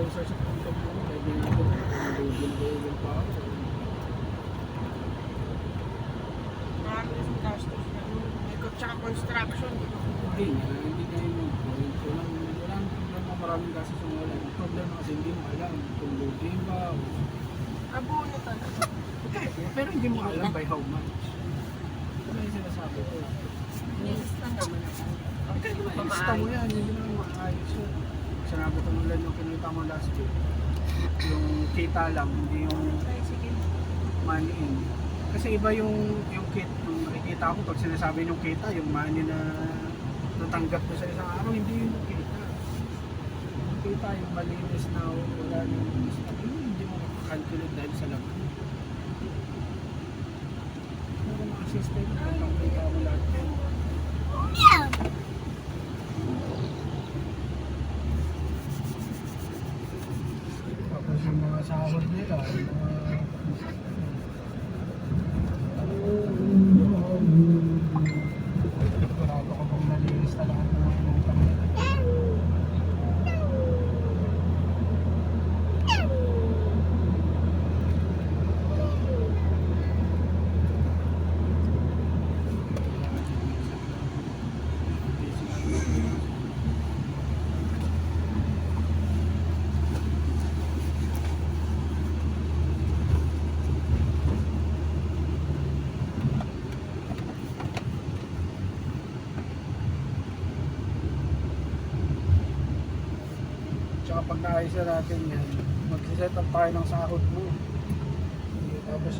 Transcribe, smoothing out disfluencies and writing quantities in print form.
closer sa punto mo, pwede na ako, nag-level pa ako. Marami rin gastos na ikot tsaka construction. Hindi na yun. Walang problema, maraming gastos yung wala. Ang problema kasi hindi mo alam kung loading ba o... Abono talaga. Okay, pero hindi mo alam by how much. Ano yung sinasabi ko? Nilista naman ako. Okay, ilista mo yan, hindi naman maayos yun. Sinabi ko nung yung kinita mo last week, yung kita lang, hindi yung Ay, sige. money in. Kasi iba yung kit, yung nakikita ko pag sinasabi yung kita, yung money na natanggap mo sa isang araw, hindi yung kita. Yung kita, yung malinis na wala nang hindi mo makakalculate dahil sa laman. Pero mga system, ang kita mo lahat yun. Tapos yung mga sahod nila, yung mga sigurado ko kung nalinis na lahat ng mga utang nila. Tsaka pag naayos na natin yan, mag-set up tayo ng sahod mo. Tapos